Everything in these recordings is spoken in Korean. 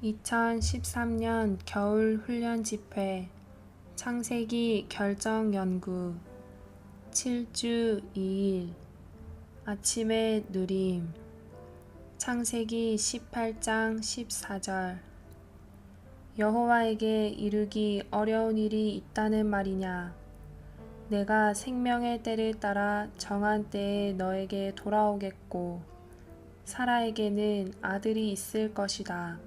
2013년 겨울 훈련 집회 창세기 결정 연구 7주 2일 아침의 누림 창세기 18장 14절 여호와에게 이루기 어려운 일이 있다는 말이냐. 내가 생명의 때를 따라 정한 때에 너에게 돌아오겠고 사라에게는 아들이 있을 것이다.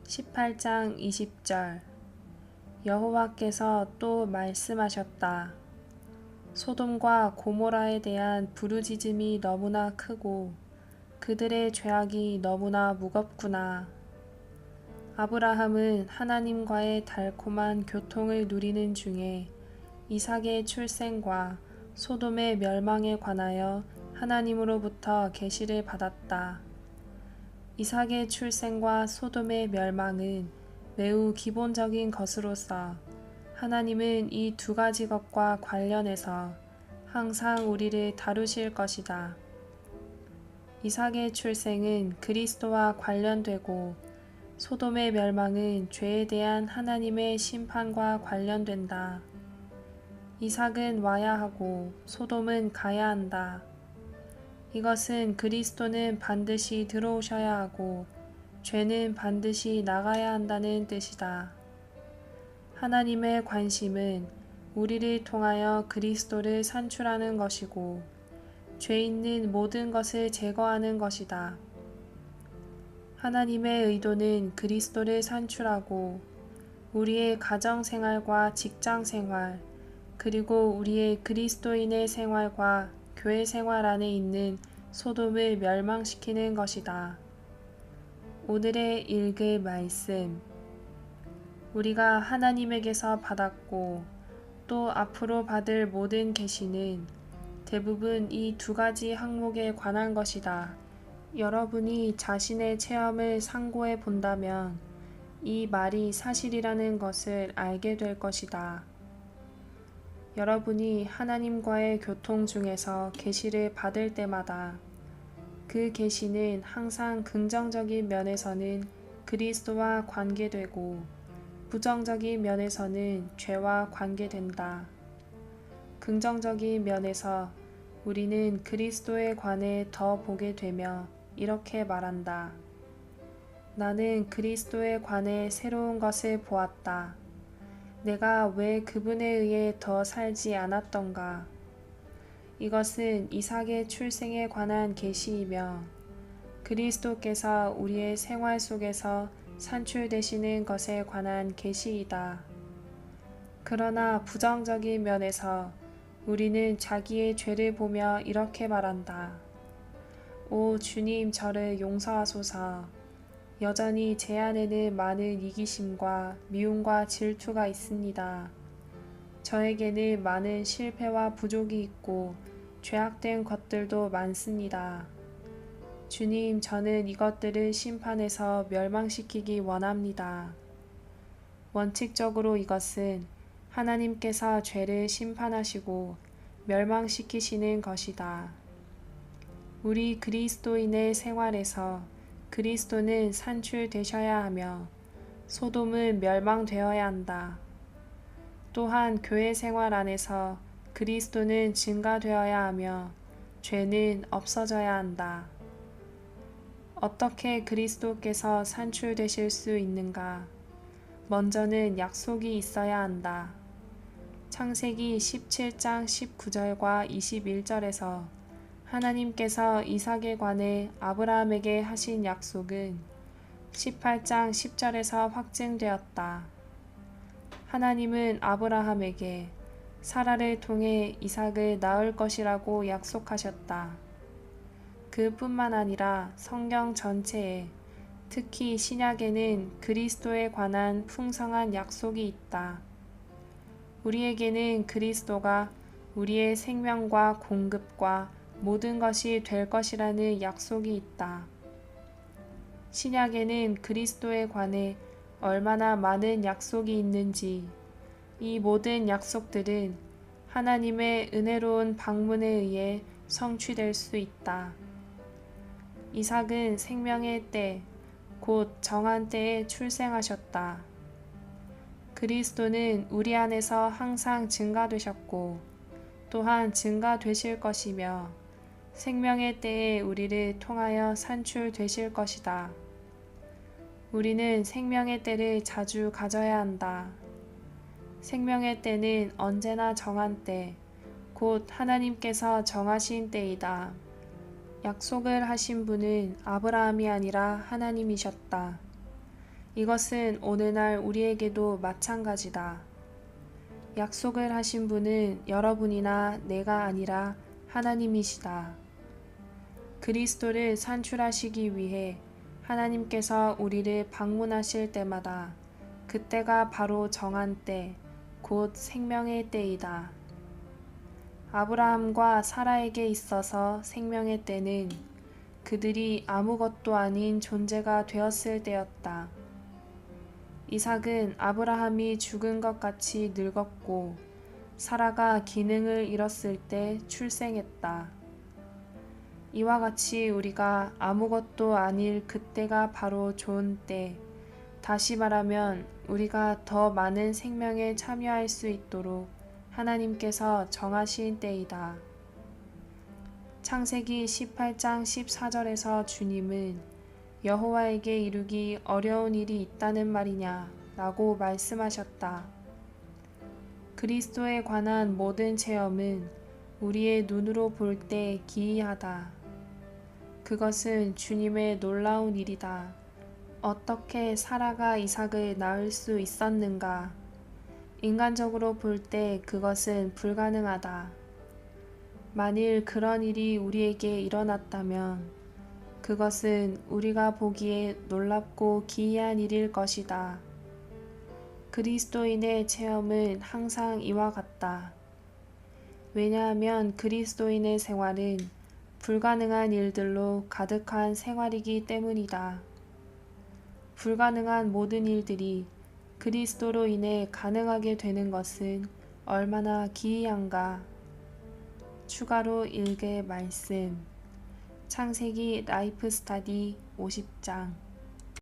18장 20절 여호와께서 또 말씀하셨다. 소돔과 고모라에 대한 부르짖음이 너무나 크고 그들의 죄악이 너무나 무겁구나. 아브라함은 하나님과의 달콤한 교통을 누리는 중에 이삭의 출생과 소돔의 멸망에 관하여 하나님으로부터 계시를 받았다. 이삭의 출생과 소돔의 멸망은 매우 기본적인 것으로서 하나님은 이 두 가지 것과 관련해서 항상 우리를 다루실 것이다. 이삭의 출생은 그리스도와 관련되고 소돔의 멸망은 죄에 대한 하나님의 심판과 관련된다. 이삭은 와야 하고 소돔은 가야 한다. 이것은 그리스도는 반드시 들어오셔야 하고 죄는 반드시 나가야 한다는 뜻이다. 하나님의 관심은 우리를 통하여 그리스도를 산출하는 것이고 죄 있는 모든 것을 제거하는 것이다. 하나님의 의도는 그리스도를 산출하고 우리의 가정생활과 직장생활 그리고 우리의 그리스도인의 생활과 교회 생활 안에 있는 소돔을 멸망시키는 것이다. 오늘의 읽을 말씀 우리가 하나님에게서 받았고 또 앞으로 받을 모든 계시는 대부분 이 두 가지 항목에 관한 것이다. 여러분이 자신의 체험을 상고해 본다면 이 말이 사실이라는 것을 알게 될 것이다. 여러분이 하나님과의 교통 중에서 계시를 받을 때마다 그 계시는 항상 긍정적인 면에서는 그리스도와 관계되고 부정적인 면에서는 죄와 관계된다. 긍정적인 면에서 우리는 그리스도에 관해 더 보게 되며 이렇게 말한다. 나는 그리스도에 관해 새로운 것을 보았다. 내가 왜 그분에 의해 더 살지 않았던가. 이것은 이삭의 출생에 관한 계시이며 그리스도께서 우리의 생활 속에서 산출되시는 것에 관한 계시이다. 그러나 부정적인 면에서 우리는 자기의 죄를 보며 이렇게 말한다. 오 주님 저를 용서하소서. 여전히 제 안에는 많은 이기심과 미움과 질투가 있습니다. 저에게는 많은 실패와 부족이 있고 죄악된 것들도 많습니다. 주님, 저는 이것들을 심판해서 멸망시키기 원합니다. 원칙적으로 이것은 하나님께서 죄를 심판하시고 멸망시키시는 것이다. 우리 그리스도인의 생활에서 그리스도는 산출되셔야 하며 소돔은 멸망되어야 한다. 또한 교회 생활 안에서 그리스도는 증가되어야 하며 죄는 없어져야 한다. 어떻게 그리스도께서 산출되실 수 있는가? 먼저는 약속이 있어야 한다. 창세기 17장 19절과 21절에서 하나님께서 이삭에 관해 아브라함에게 하신 약속은 18장 10절에서 확증되었다. 하나님은 아브라함에게 사라를 통해 이삭을 낳을 것이라고 약속하셨다. 그뿐만 아니라 성경 전체에 특히 신약에는 그리스도에 관한 풍성한 약속이 있다. 우리에게는 그리스도가 우리의 생명과 공급과 모든 것이 될 것이라는 약속이 있다. 신약에는 그리스도에 관해 얼마나 많은 약속이 있는지 이 모든 약속들은 하나님의 은혜로운 방문에 의해 성취될 수 있다. 이삭은 생명의 때 곧 정한 때에 출생하셨다. 그리스도는 우리 안에서 항상 증가되셨고 또한 증가되실 것이며 생명의 때에 우리를 통하여 산출되실 것이다. 우리는 생명의 때를 자주 가져야 한다. 생명의 때는 언제나 정한 때, 곧 하나님께서 정하신 때이다. 약속을 하신 분은 아브라함이 아니라 하나님이셨다. 이것은 오늘날 우리에게도 마찬가지다. 약속을 하신 분은 여러분이나 내가 아니라 하나님이시다. 그리스도를 산출하시기 위해 하나님께서 우리를 방문하실 때마다 그때가 바로 정한 때, 곧 생명의 때이다. 아브라함과 사라에게 있어서 생명의 때는 그들이 아무것도 아닌 존재가 되었을 때였다. 이삭은 아브라함이 죽은 것 같이 늙었고 사라가 기능을 잃었을 때 출생했다. 이와 같이 우리가 아무것도 아닐 그때가 바로 좋은 때, 다시 말하면 우리가 더 많은 생명에 참여할 수 있도록 하나님께서 정하신 때이다. 창세기 18장 14절에서 주님은 여호와에게 이루기 어려운 일이 있다는 말이냐 라고 말씀하셨다. 그리스도에 관한 모든 체험은 우리의 눈으로 볼 때 기이하다. 그것은 주님의 놀라운 일이다. 어떻게 사라가 이삭을 낳을 수 있었는가? 인간적으로 볼 때 그것은 불가능하다. 만일 그런 일이 우리에게 일어났다면 그것은 우리가 보기에 놀랍고 기이한 일일 것이다. 그리스도인의 체험은 항상 이와 같다. 왜냐하면 그리스도인의 생활은 불가능한 일들로 가득한 생활이기 때문이다. 불가능한 모든 일들이 그리스도로 인해 가능하게 되는 것은 얼마나 기이한가. 추가로 읽을 말씀 창세기 라이프 스타디 50장